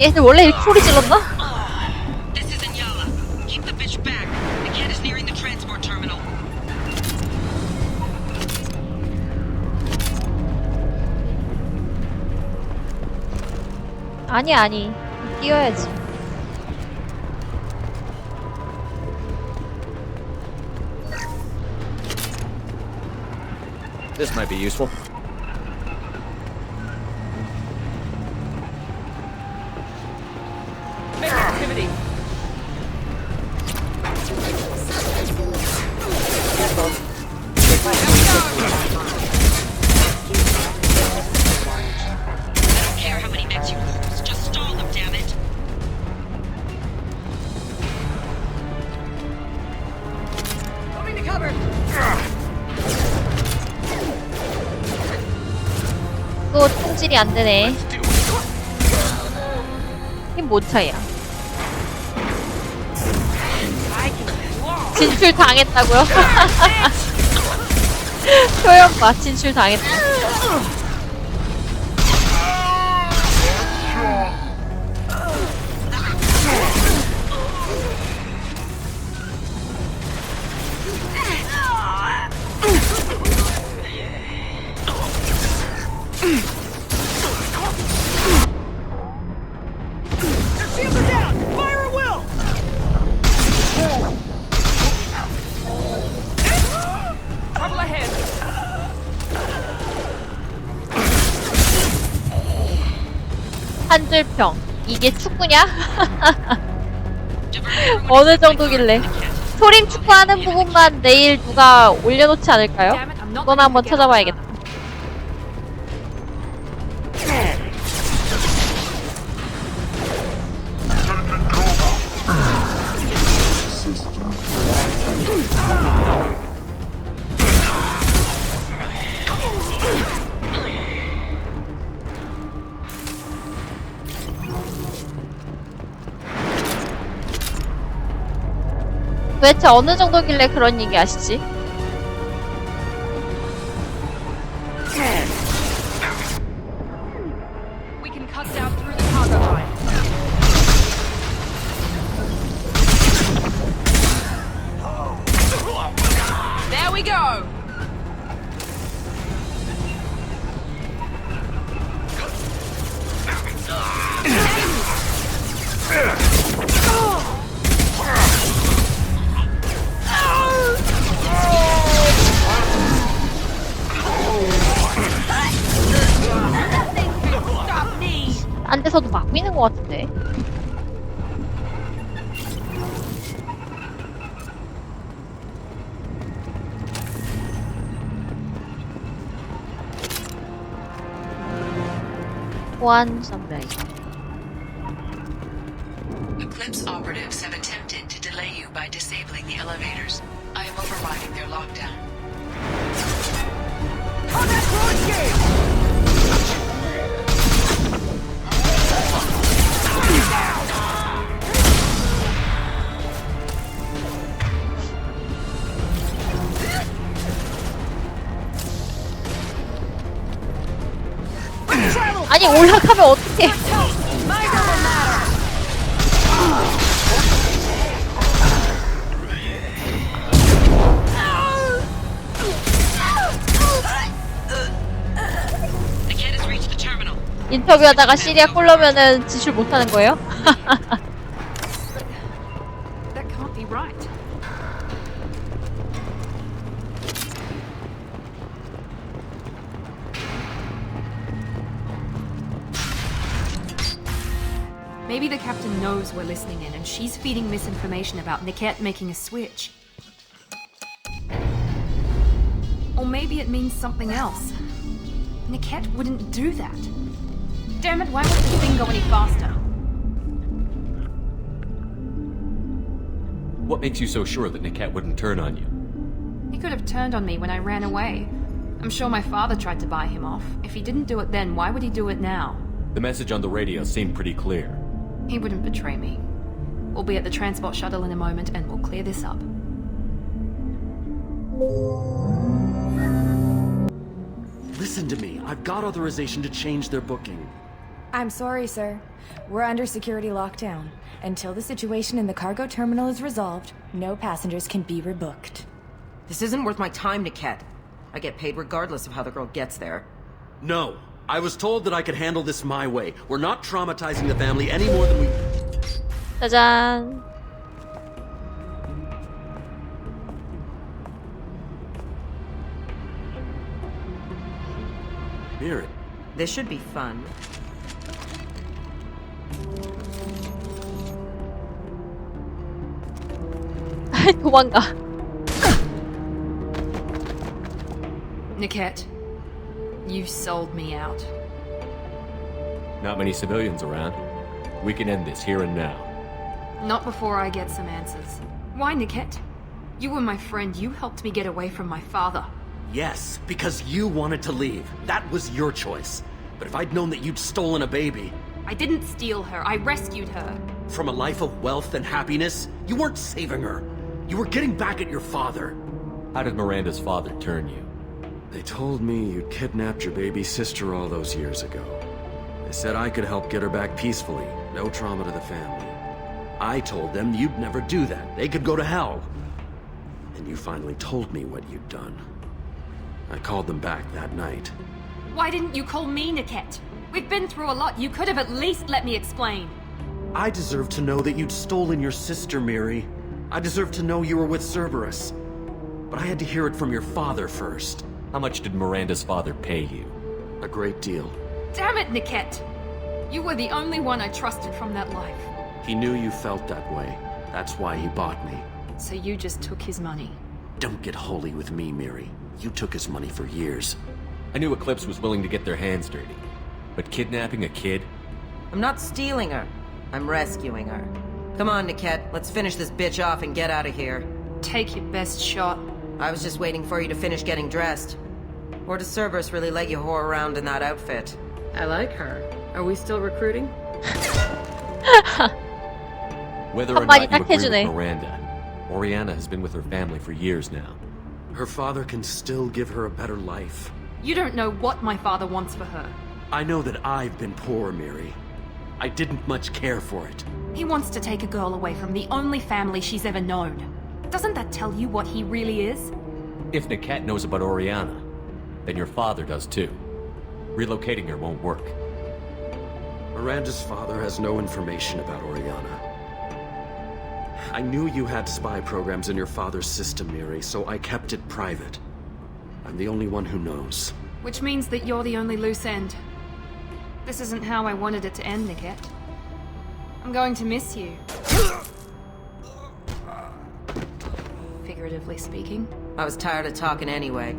얘들 원래 이렇게 소리 질렀나? This isn't Yala. Keep the bitch back. The cat is nearing the transport terminal. 아니. 뛰어야지. This might be useful. Make activity. I don't care how many mechs you lose. Just stall them, damn it. Coming to cover. 또 총질이 안 되네. 힘 못 차이야. 진출 당했다고요? 표현 봐, 진출 당했다. 한줄평. 이게 축구냐? 어느 정도길래. 소림 축구하는 부분만 내일 누가 올려놓지 않을까요? 그건 한번 찾아봐야겠다. 도대체 어느 정도길래 그런 얘기 하시지? We can cut down through the cargo line. There we go. 딴 데서도 막고 있는 것 같은데. 보안 선별. Eclipse operatives have attempted to delay you by disabling the elevators. I am overriding their lockdown. 아니 올라가면 어떡해. 인터뷰하다가 시리아 꼴러면은 지출 못하는 거예요? That can't be right. Maybe the captain knows we're listening in and she's feeding misinformation about Niket making a switch. Or maybe it means something else. Niket wouldn't do that. Damn it, why won't this thing go any faster? What makes you so sure that Niket wouldn't turn on you? He could have turned on me when I ran away. I'm sure my father tried to buy him off. If he didn't do it then, why would he do it now? The message on the radio seemed pretty clear. He wouldn't betray me. We'll be at the transport shuttle in a moment and we'll clear this up. Listen to me. I've got authorization to change their booking. I'm sorry, sir. We're under security lockdown. Until the situation in the cargo terminal is resolved, no passengers can be rebooked. This isn't worth my time, Niket. I get paid regardless of how the girl gets there. No. I was told that I could handle this my way. We're not traumatizing the family any more than we... 짜잔. Miri. This should be fun. 도망가. Niket, you've sold me out. Not many civilians around. We can end this here and now. Not before I get some answers. Why, Niket? You were my friend. You helped me get away from my father. Yes, because you wanted to leave. That was your choice. But if I'd known that you'd stolen a baby... I didn't steal her. I rescued her. From a life of wealth and happiness, you weren't saving her. You were getting back at your father. How did Miranda's father turn you? They told me you'd kidnapped your baby sister all those years ago. They said I could help get her back peacefully. No trauma to the family. I told them you'd never do that. They could go to hell. And you finally told me what you'd done. I called them back that night. Why didn't you call me, Niket? We've been through a lot. You could have at least let me explain. I deserve to know that you'd stolen your sister, Miri. I deserve to know you were with Cerberus. But I had to hear it from your father first. How much did Miranda's father pay you? A great deal. Damn it, Niket! You were the only one I trusted from that life. He knew you felt that way. That's why he bought me. So you just took his money. Don't get holy with me, Miri. You took his money for years. I knew Eclipse was willing to get their hands dirty. But kidnapping a kid? I'm not stealing her. I'm rescuing her. Come on, Niket. Let's finish this bitch off and get out of here. Take your best shot. I was just waiting for you to finish getting dressed. Or does Cerberus really let you whore around in that outfit? I like her. Are we still recruiting? Whether or not you agree with Miranda, Oriana has been with her family for years now. Her father can still give her a better life. You don't know what my father wants for her. I know that I've been poor, Miri. I didn't much care for it. He wants to take a girl away from the only family she's ever known. Doesn't that tell you what he really is? If Niket knows about Oriana, then your father does too. Relocating her won't work. Miranda's father has no information about Oriana. I knew you had spy programs in your father's system, Miri, so I kept it private. I'm the only one who knows. Which means that you're the only loose end. This isn't how I wanted it to end, Niket. I'm going to miss you. Figuratively speaking. I was tired of talking anyway.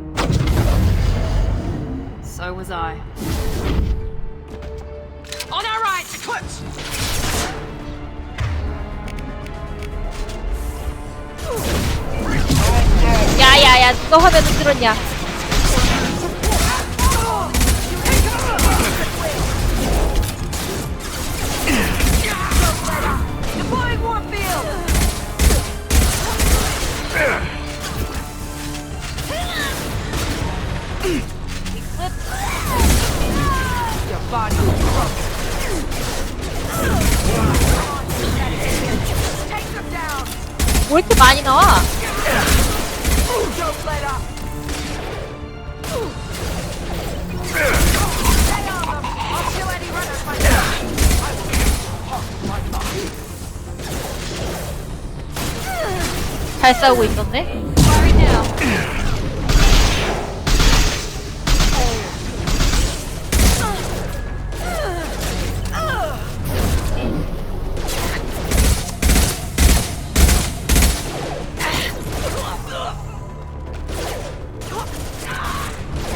So was I. On our right! Eclipse! 야야야 누가 화면을 들었냐? 왜 이렇게 많이 나와? 잘 싸우고 있던데?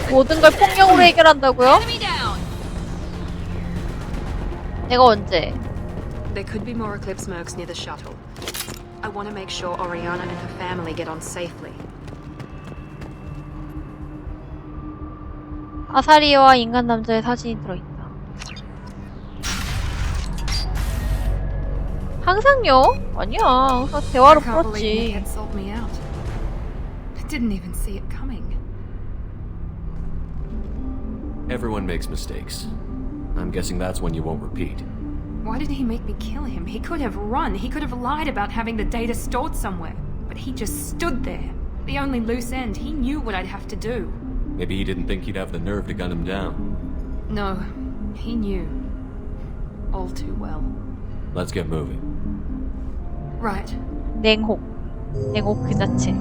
모든 걸 폭력으로 해결한다고요? 내가 언제? There could be more Eclipse mercs near the shuttle. I want to make sure Oriana and her family get on safely. 아사리와 인간 남자의 사진이 들어있다. 항상요? 아니야. 항상 대화로 I can't believe 풀었지. Niket sold me out. I didn't even see it coming. Everyone makes mistakes. I'm guessing that's one you won't repeat. Why did he make me kill him? He could have run. He could have lied about having the data stored somewhere. But he just stood there. The only loose end. He knew what I'd have to do. Maybe he didn't think he'd have the nerve to gun him down. No, he knew. All too well. Let's get moving. Right. 냉혹. 냉혹 그 자체.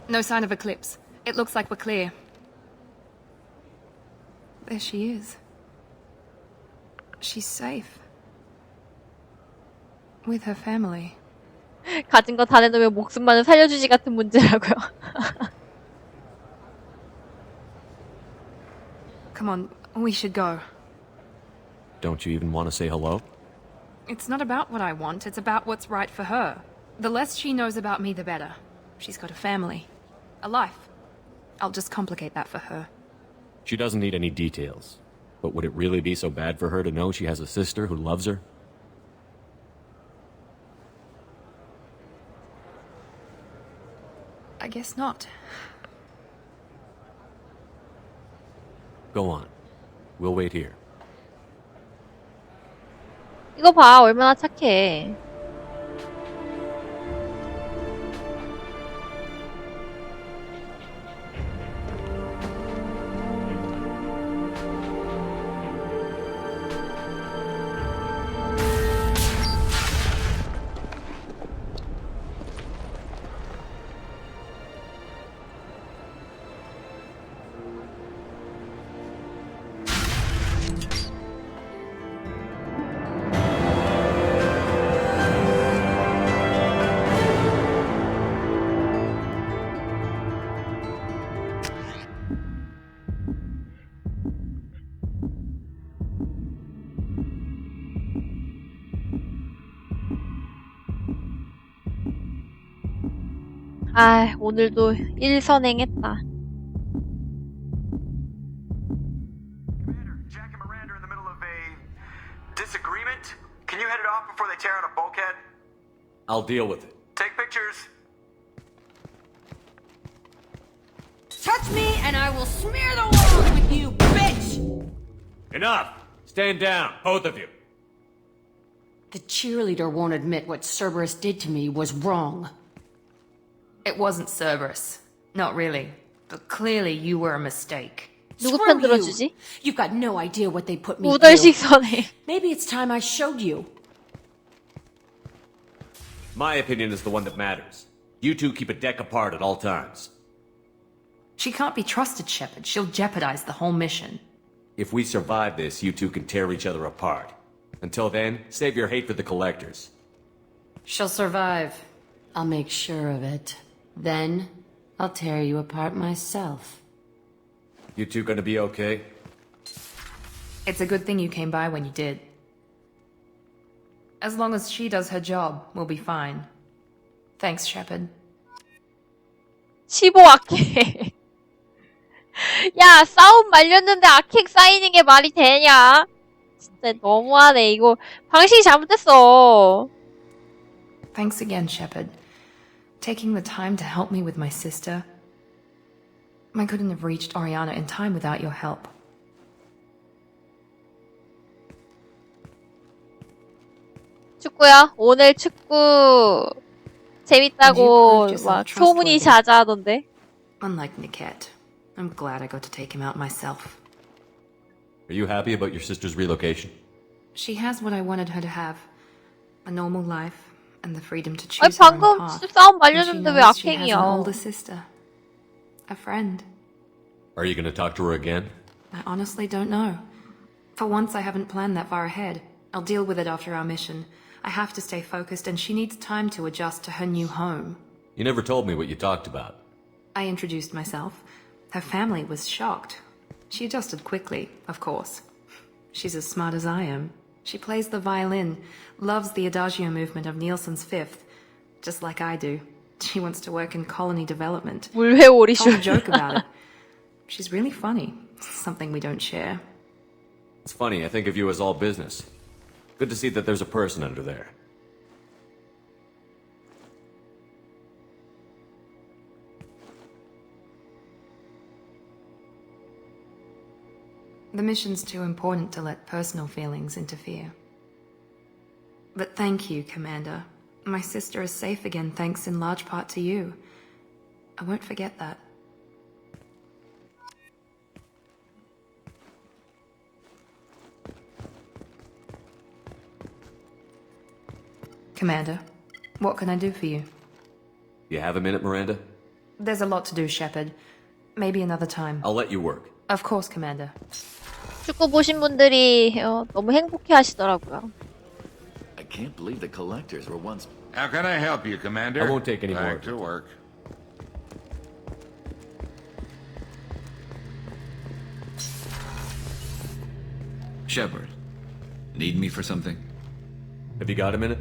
No sign of Eclipse. It looks like we're clear. There she is. She's safe. With her family. 가진 거 다 내놓으면 목숨만은 살려주지 같은 문제라고요. Come on, we should go. Don't you even want to say hello? It's not about what I want, it's about what's right for her. The less she knows about me, the better. She's got a family. A life. I'll just complicate that for her. She doesn't need any details. But would it really be so bad for her to know she has a sister who loves her? I guess not. Go on. We'll wait here. 이거 봐, 얼마나 착해. 아, 오늘도 일선행했다. Commander, Jack and Miranda are in the middle of a disagreement. Can you head it off before they tear out a bulkhead? I'll deal with it. Take pictures. Touch me and I will smear the walls with you, bitch! Enough! Stand down, both of you. The cheerleader won't admit what Cerberus did to me was wrong. It wasn't Cerberus. Not really. But clearly you were a mistake. 누구 Screw 편 you. 들어주지? You've got no idea what they put me 우덜식 through. 선해. Maybe it's time I showed you. My opinion is the one that matters. You two keep a deck apart at all times. She can't be trusted, Shepard. She'll jeopardize the whole mission. If we survive this, you two can tear each other apart. Until then, save your hate for the collectors. She'll survive. I'll make sure of it. Then, I'll tear you apart myself. You two gonna be okay? It's a good thing you came by when you did. As long as she does her job, we'll be fine. Thanks, Shepard. 15 아케. 야, 싸움 말렸는데 아케 쌓이는 게 말이 되냐? 진짜 너무하네. 이거 방식이 잘못됐어. Thanks again, Shepard. Taking the time to help me with my sister. I couldn't have reached Oriana in time without your help. 축구야? 오늘 축구 재밌다고 막 소문이 자자하던데. Unlike Niket, I'm glad I got to take him out myself. Are you happy about your sister's relocation? She has what I wanted her to have. A normal life and the freedom to 아니 choose her own 방금 path. 싸움 And she 말렸는데 왜 knows she has an 악행이야? older sister. A friend. Are you gonna talk to her again? I honestly don't know. For once, I haven't planned that far ahead. I'll deal with it after our mission. I have to stay focused, and she needs time to adjust to her new home. You never told me what you talked about. I introduced myself. Her family was shocked. She adjusted quickly, of course. She's as smart as I am. She plays the violin, loves the Adagio movement of Nielsen's Fifth, just like I do. She wants to work in colony development. 물회오리 Told a 술. joke about it. She's really funny. Something we don't share. It's funny, I think of you as all business. Good to see that there's a person under there. The mission's too important to let personal feelings interfere. But thank you, Commander. My sister is safe again thanks in large part to you. I won't forget that. Commander, what can I do for you? You have a minute, Miranda? There's a lot to do, Shepard. Maybe another time. I'll let you work. Of course, Commander. 축구 보신 분들이 너무 행복해 하시더라고요. I can't believe the collectors were once... How can I help you, Commander? I won't take any more. Back to work. Shepard, need me for something? Have you got a minute?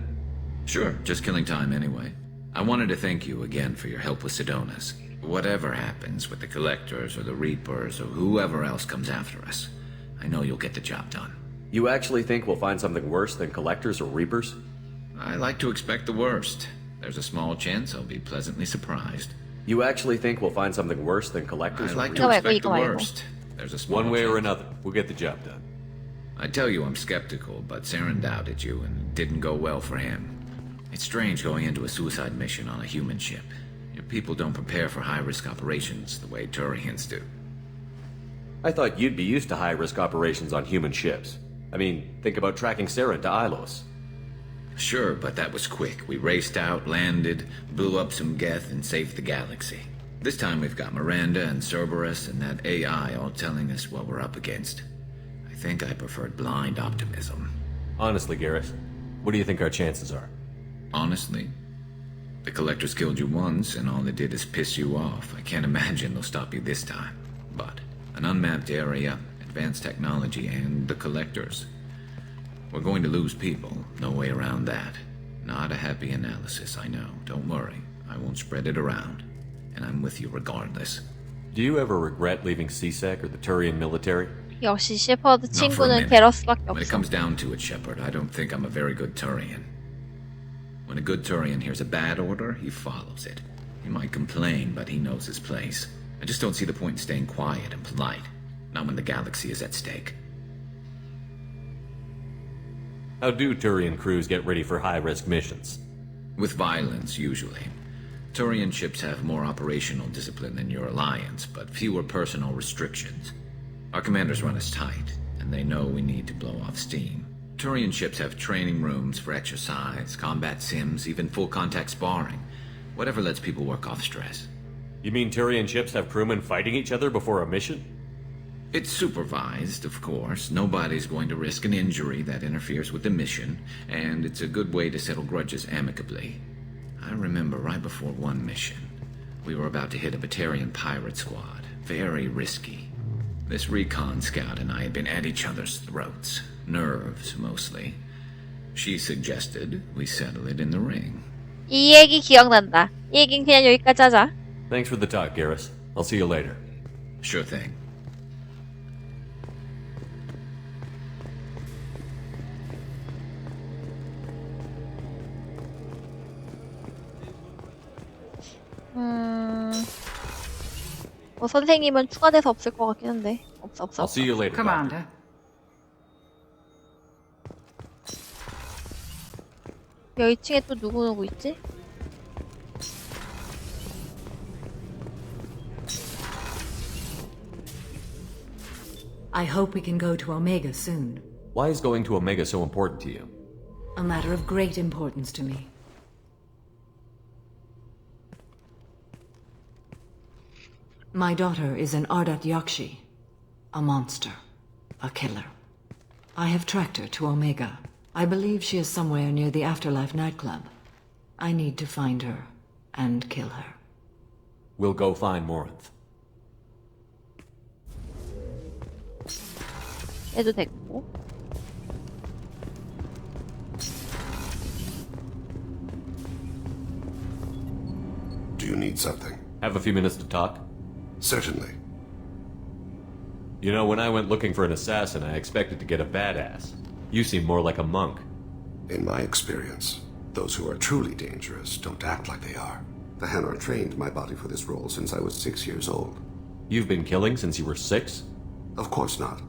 Sure, just killing time anyway. I wanted to thank you again for your help with Sidonis. Whatever happens with the Collectors or the Reapers or whoever else comes after us, I know you'll get the job done. You actually think we'll find something worse than Collectors or Reapers? I like to expect the worst. There's a small chance I'll be pleasantly surprised. You actually think we'll find something worse than Collectors I or like Reapers? to expect the worst. There's a small One way chance. or another, we'll get the job done. I tell you I'm skeptical, but Saren doubted you and it didn't go well for him. It's strange going into a suicide mission on a human ship. Your people don't prepare for high-risk operations the way Turians do. I thought you'd be used to high-risk operations on human ships. I mean, think about tracking Saren to Ilos. Sure, but that was quick. We raced out, landed, blew up some Geth, and saved the galaxy. This time we've got Miranda and Cerberus and that AI all telling us what we're up against. I think I preferred blind optimism. Honestly, Garrett, what do you think our chances are? Honestly? The Collectors killed you once, and all they did is piss you off. I can't imagine they'll stop you this time. But an unmapped area, advanced technology, and the Collectors. We're going to lose people, no way around that. Not a happy analysis, I know. Don't worry, I won't spread it around. And I'm with you regardless. Do you ever regret leaving CSEC or the Turian military? 역시 셰퍼드 Not for a 친구는 minute. 게러스밖에 When it 없어. comes down to it, Shepard, I don't think I'm a very good Turian. When a good Turian hears a bad order, he follows it. He might complain, but he knows his place. I just don't see the point in staying quiet and polite. Not when the galaxy is at stake. How do Turian crews get ready for high-risk missions? With violence, usually. Turian ships have more operational discipline than your alliance, but fewer personal restrictions. Our commanders run us tight, and they know we need to blow off steam. Turian ships have training rooms for exercise, combat sims, even full-contact sparring. Whatever lets people work off stress. You mean Turian ships have crewmen fighting each other before a mission? It's supervised, of course. Nobody's going to risk an injury that interferes with the mission, and it's a good way to settle grudges amicably. I remember right before one mission, we were about to hit a Batarian pirate squad. Very risky. This recon scout and I had been at each other's throats. Nerves, mostly. She suggested we settle it in the ring. 이 얘기 기억난다. 이 얘기는 그냥 여기까지 하자. Thanks for the talk, Garrus. I'll see you later. Sure thing. 선생님은 추가돼서 없을 것 같긴 한데. 없어. I'll see you later. Commander. 여기 2층에 또 누구 있지? I hope we can go to Omega soon. Why is going to Omega so important to you? A matter of great importance to me. My daughter is an Ardat Yakshi. A monster. A killer. I have tracked her to Omega. I believe she is somewhere near the Afterlife nightclub. I need to find her and kill her. We'll go find Morinth. 해도 됐고. Do you need something? Have a few minutes to talk? Certainly. You know, when I went looking for an assassin, I expected to get a badass. You seem more like a monk. In my experience, those who are truly dangerous don't act like they are. The Hanar trained my body for this role since I was 6 years old. You've been killing since you were 6? Of course not.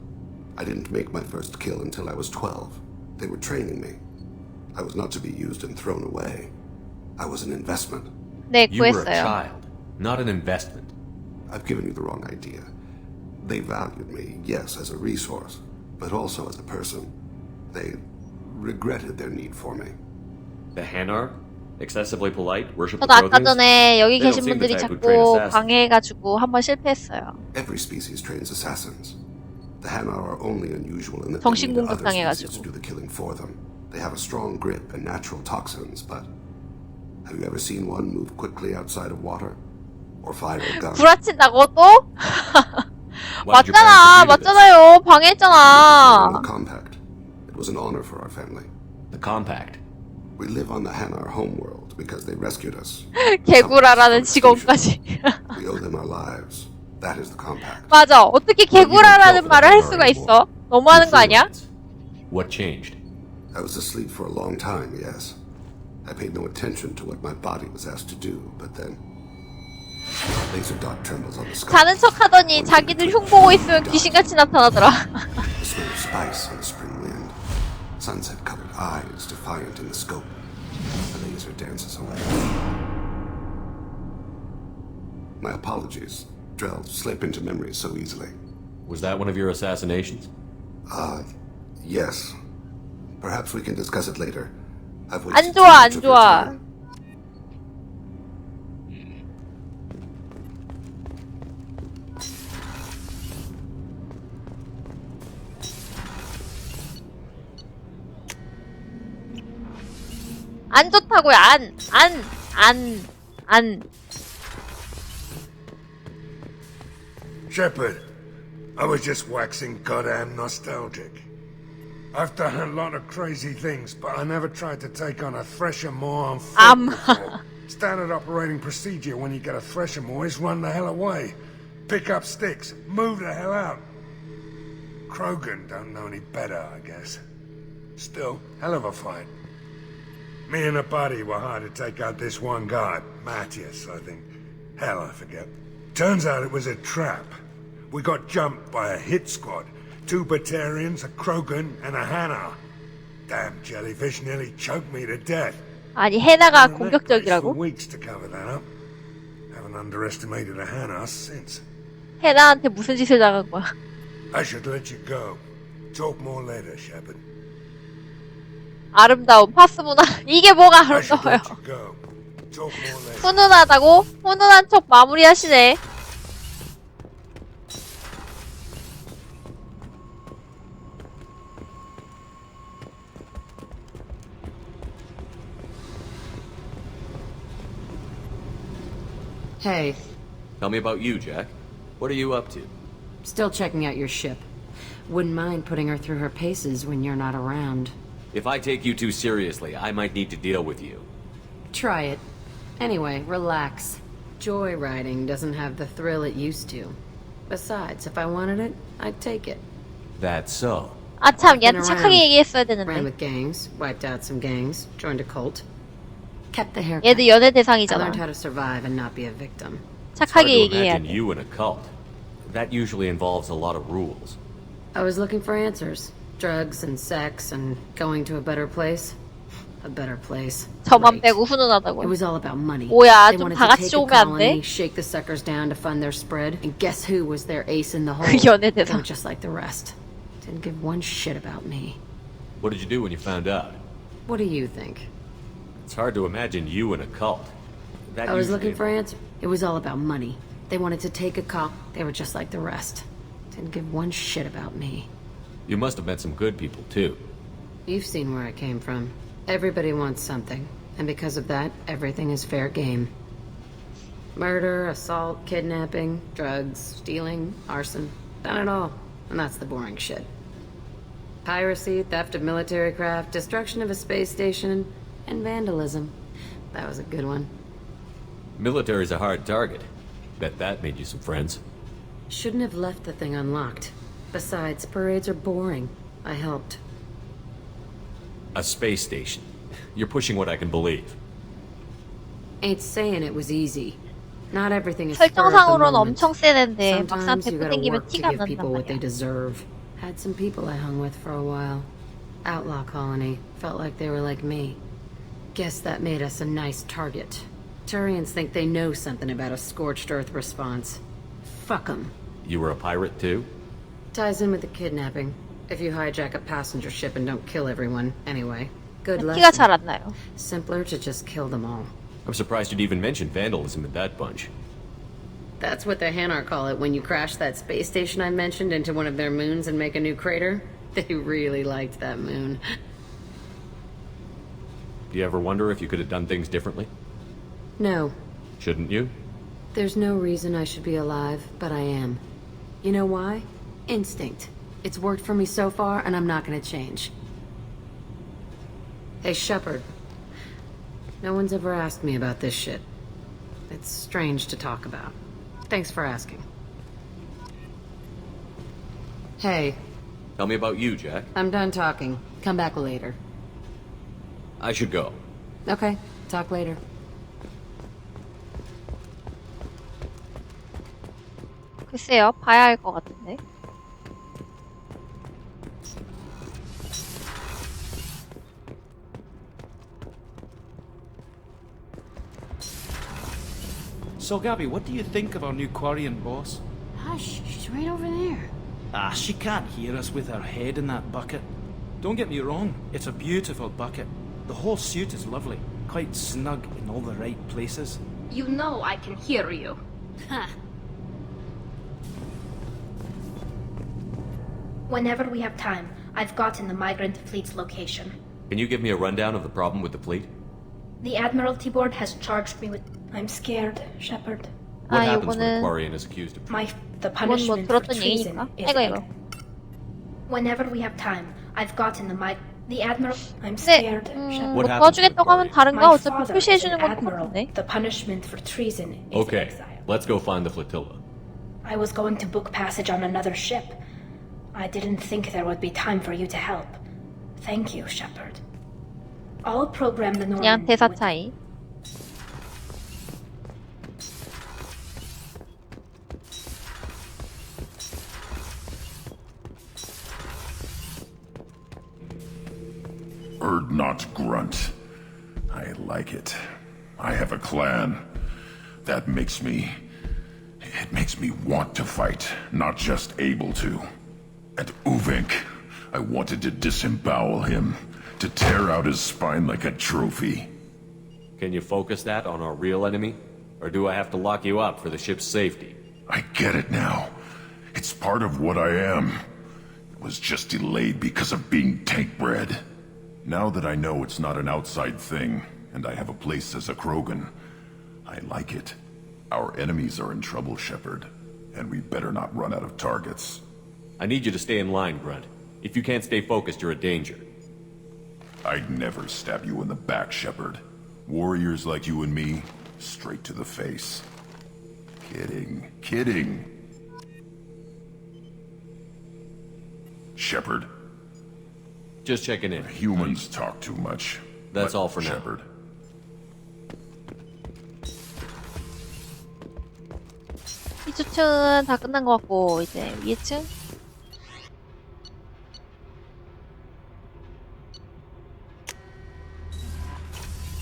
I didn't make my first kill until I was 12. They were training me. I was not to be used and thrown away. I was an investment. 네, You were a 구했어요. child, not an investment. I've given you the wrong idea. They valued me, yes, as a resource, but also as a person. They regretted their need for me. The Hanar? Excessively polite, worship the 저도 아까 Krothans? 전에 여기 They don't 계신 seem the 분들이 type who train 자꾸 assassins. 방해해가지고 한번 실패했어요. Every species trains assassins. The Hanar are only unusual in that they 정신 need 공격 other species to 당해가지고. do the killing for them. They have a strong grip and natural toxins, but have you ever seen one move quickly outside of water? Or fire a gun? 구라친다고 또? Why did your 맞잖아, parents agree to this? 맞잖아요. The 방해했잖아. compact. It was an honor for our family. The compact. We live on the Hanar homeworld because they rescued us. 개구라라는 직원까지. We owe them our lives. That is the compact. 맞아. 어떻게 개구라라는 말을 할 수가 있어? 너무하는 거 아니야? What changed? I was asleep for a long time, yes. I paid no attention to what my body was asked to do, but then laser dot trembles on the sky. 자는 척 하더니 자기들 흉 보고 있으면 귀신같이 나타나더라. The smell of spice on the spring wind. Sunset-colored eyes defiant in the scope. The laser dances away. My apologies. Drell slip into memory so easily. Was that one of your assassinations? Yes. Perhaps we can discuss it later. I've 안 wasted 좋아, 안 too much of your 좋아. time. 안 좋다고요. 안. Shepard, I was just waxing goddamn nostalgic. I've done a lot of crazy things, but I never tried to take on a thresher more on foot before. Standard operating procedure when you get a thresher more is run the hell away. Pick up sticks, move the hell out. Krogan don't know any better, I guess. Still, hell of a fight. Me and the buddy were hard to take out this one guy, Matthias, I think. Hell, I forget. Turns out it was a trap. We got jumped by a hit squad. 2 Batarians, a Krogan, and a Hanar. Damn jellyfish nearly choked me to death. 아니 해나가 For 공격적이라고? weeks to cover that up. Haven't underestimated a Hanar since. 해나한테 무슨 짓을 당한 거야? I should let you go. Talk more later, Shepard. 아름다운 파스 문화. 이게 뭐가 I should 아름다워요? let you go. Talk more later. 훈훈하다고? 훈훈한 척 마무리하시네. Hey, Tell me about you, Jack. What are you up to? still checking out your ship. Wouldn't mind putting her through her paces when you're not around. If I take you too seriously, I might need to deal with you. Try it. Anyway, relax. Joyriding doesn't have the thrill it used to. Besides, if I wanted it, I'd take it. That's so. 아 참, Been 얘한테 around. 착하게 얘기했어야 Ran 되는데. with gangs, wiped out some gangs, joined a cult. Kept the haircut. 얘도 연애 I 대상이잖아. learned how to survive and not be a victim. It's hard 착하게 to 얘기해야 imagine 돼. you in a cult. That usually involves a lot of rules. I was looking for answers. Drugs and sex and going to a better place. A better place. 저만 Great. 빼고 훈훈하다고. It was all about money. 뭐야, They 좀 wanted 다 to 같이 take a 오면 안 colony, 돼? shake the suckers down to fund their spread, and guess who was their ace in the hole? 그 연애 They 대상. were just like the rest. Didn't give one shit about me. What did you do when you found out? What do you think? It's hard to imagine you in a cult. That I was usually looking for answers. It was all about money. They wanted to take a cop. They were just like the rest. Didn't give one shit about me. You must have met some good people, too. You've seen where I came from. Everybody wants something. And because of that, everything is fair game. Murder, assault, kidnapping, drugs, stealing, arson. Done it all. And that's the boring shit. Piracy, theft of military craft, destruction of a space station, and vandalism. That was a good one. Military's a hard target. Bet that made you some friends. Shouldn't have left the thing unlocked. Besides, parades are boring. I helped. A space station. You're pushing what I can believe. Ain't saying it was easy. Not everything is spur of the 설정상으로는 moment. 엄청 세는데 막상 Sometimes you 데리고 gotta 댕기면 work to 티가 안 give 난단 people what they 말이야. deserve. Had some people I hung with for a while. Outlaw colony. Felt like they were like me. Guess that made us a nice target. Turians think they know something about a scorched earth response. Fuck 'em. You were a pirate too? Ties in with the kidnapping. If you hijack a passenger ship and don't kill everyone, anyway. Good 티가 lesson. 잘 안 나요. Simpler to just kill them all. I'm surprised you'd even mention vandalism in that bunch. That's what the Hanar call it when you crash that space station I mentioned into one of their moons and make a new crater. They really liked that moon. Do you ever wonder if you could have done things differently? No. Shouldn't you? There's no reason I should be alive, but I am. You know why? Instinct. It's worked for me so far, and I'm not gonna change. Hey, Shepard. No one's ever asked me about this shit. It's strange to talk about. Thanks for asking. Hey. Tell me about you, Jack. I'm done talking. Come back later. I should go. Okay, talk later. 글쎄요, 봐야 할 것 같은데. So, Gabby, what do you think of our new Quarian boss? Hush, she's right over there. Ah, she can't hear us with her head in that bucket. Don't get me wrong, it's a beautiful bucket. The whole suit is lovely, quite snug in all the right places. You know I can hear you. Huh. Whenever we have time, I've gotten the migrant fleet's location. Can you give me a rundown of the problem with the fleet? The Admiralty Board has charged me with... I'm scared, Shepard. What happens when a Quarian is accused of treason? The 이건 뭐 punishment for 들었던 treason 얘기니까. is... 이거. Whenever we have time, I've gotten the Admiral... I'm scared, Shepard. 뭐 도와주겠다고 하면 다른가? 어차피 표시해주는 건 똑같은데. The punishment for treason is Okay, exile. let's go find the flotilla. I was going to book passage on another ship. I didn't think there would be time for you to help. Thank you, Shepard. I'll program the 그냥 Norman... 대사 차이. Erd not grunt. I like it. I have a clan. That makes me... It makes me want to fight, not just able to. And Uvink, I wanted to disembowel him, to tear out his spine like a trophy. Can you focus that on our real enemy? Or do I have to lock you up for the ship's safety? I get it now. It's part of what I am. It was just delayed because of being tank-bred. Now that I know it's not an outside thing, and I have a place as a Krogan, I like it. Our enemies are in trouble, Shepard, and we better not run out of targets. I need you to stay in line, Grunt. If you can't stay focused, you're a danger. I'd never stab you in the back, Shepard. Warriors like you and me, straight to the face. Kidding. Kidding. Shepard. Just checking in. Humans talk too much. That's all for now. Shepard. 이 주층은 다 끝난 것 같고 이제 위층.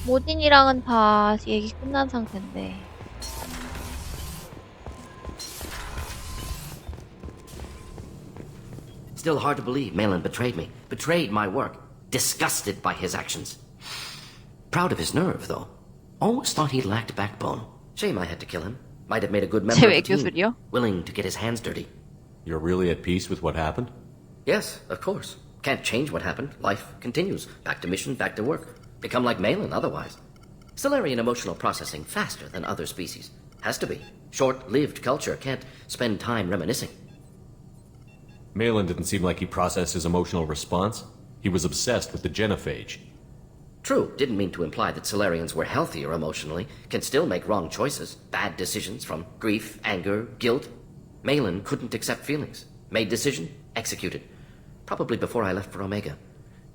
모딘이랑은 다 얘기 끝난 상태인데. Still hard to believe Malin betrayed me. Betrayed my work. Disgusted by his actions. Proud of his nerve, though. Always thought he lacked backbone. Shame I had to kill him. Might have made a good member of the team. Willing to get his hands dirty. You're really at peace with what happened? Yes, of course. Can't change what happened. Life continues. Back to mission, back to work. Become like Malin otherwise. Solarian emotional processing faster than other species. Has to be. Short-lived culture can't spend time reminiscing. Malin didn't seem like he processed his emotional response. He was obsessed with the genophage. True, didn't mean to imply that Solarians were healthier emotionally, can still make wrong choices, bad decisions from grief, anger, guilt. Malin couldn't accept feelings. Made decision, executed. Probably before I left for Omega.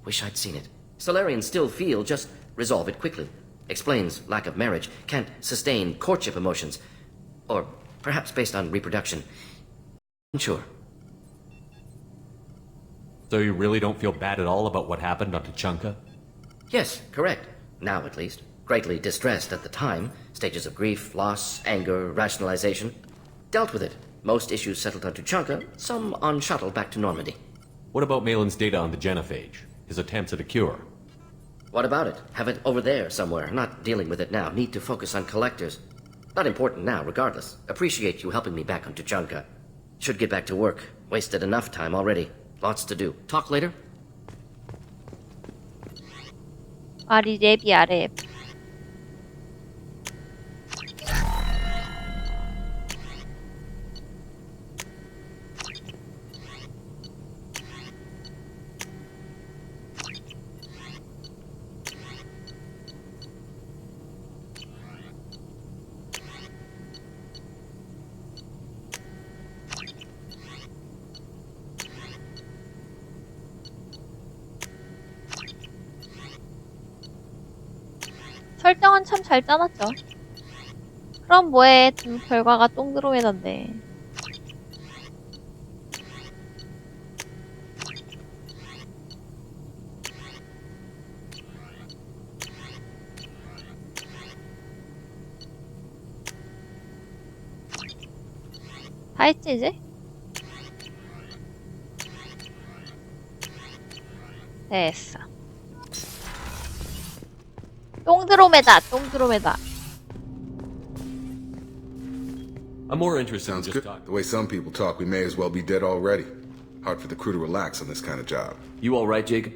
Wish I'd seen it. Solarians still feel, just resolve it quickly. Explains lack of marriage, can't sustain courtship emotions. Or perhaps based on reproduction. Unsure. So you really don't feel bad at all about what happened on Tuchanka? Yes, correct. Now at least. Greatly distressed at the time. Stages of grief, loss, anger, rationalization. Dealt with it. Most issues settled on Tuchanka, some on shuttle back to Normandy. What about Malin's data on the genophage? His attempts at a cure? What about it? Have it over there somewhere. Not dealing with it now. Need to focus on collectors. Not important now, regardless. Appreciate you helping me back on Tuchanka. Should get back to work. Wasted enough time already. Lots to do. Talk later? 아리 랩이야 랩. 설정은 참 잘 짜놨죠. 그럼 뭐해, 결과가 똥드로메던데. 다 했지 이제? 됐어. 똥드로메다, 똥드로메다. I'm more interested in Sounds just good. talking. The way some people talk, we may as well be dead already. Hard for the crew to relax on this kind of job. You alright, Jacob?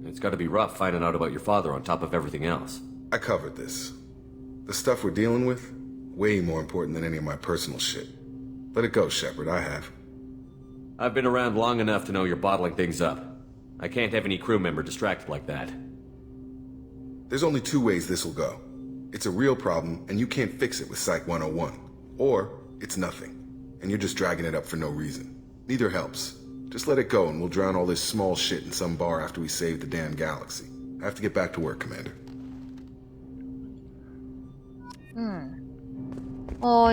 It's gotta be rough finding out about your father on top of everything else. I covered this. The stuff we're dealing with, way more important than any of my personal shit. Let it go, Shepard. I have. I've been around long enough to know you're bottling things up. I can't have any crew member distracted like that. There's only two ways this will go. It's a real problem, and you can't fix it with Psych 101. Or, it's nothing, and you're just dragging it up for no reason. Neither helps. Just let it go, and we'll drown all this small shit in some bar after we save the damn galaxy. I have to get back to work, Commander.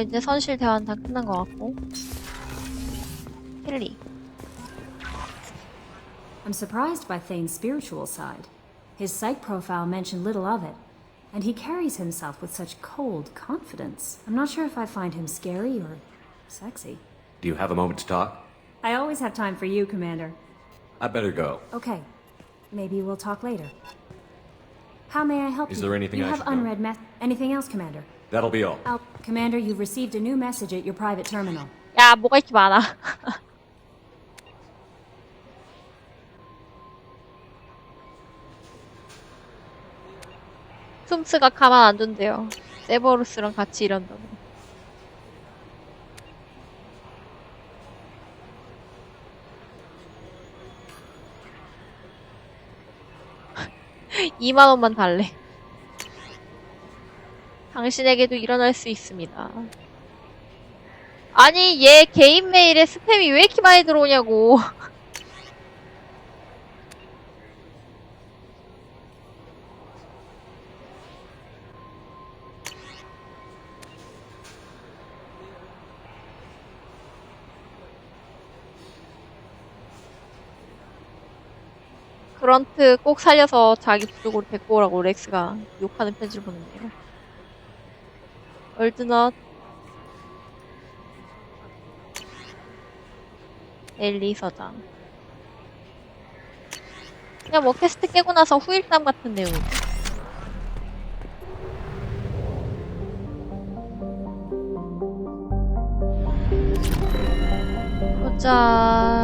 이제 선실 대화는 다 끝난 것 같고. 힐리. I'm surprised by Thane's spiritual side. His psych profile mentioned little of it, and he carries himself with such cold confidence. I'm not sure if I find him scary or sexy. Do you have a moment to talk? I always have time for you, Commander. I better go. Okay. Maybe we'll talk later. How may I help you? Is there anything you I have should know? unread Anything else, Commander? That'll be all. Commander, you've received a new message at your private terminal. 야, 뭐가 이렇게 많아. 툼스가 가만 안 둔대요. 세버루스랑 같이 일한다고. $20,000만 달래. 당신에게도 일어날 수 있습니다. 아니, 얘 개인 메일에 스팸이 왜 이렇게 많이 들어오냐고. 그런트 꼭 살려서 자기 부족으로 데리고 오라고 렉스가 욕하는 편지를 보는데요. 얼드넛 엘리 서장. 그냥 뭐 퀘스트 깨고 나서 후일담 같은 내용이죠. 보자.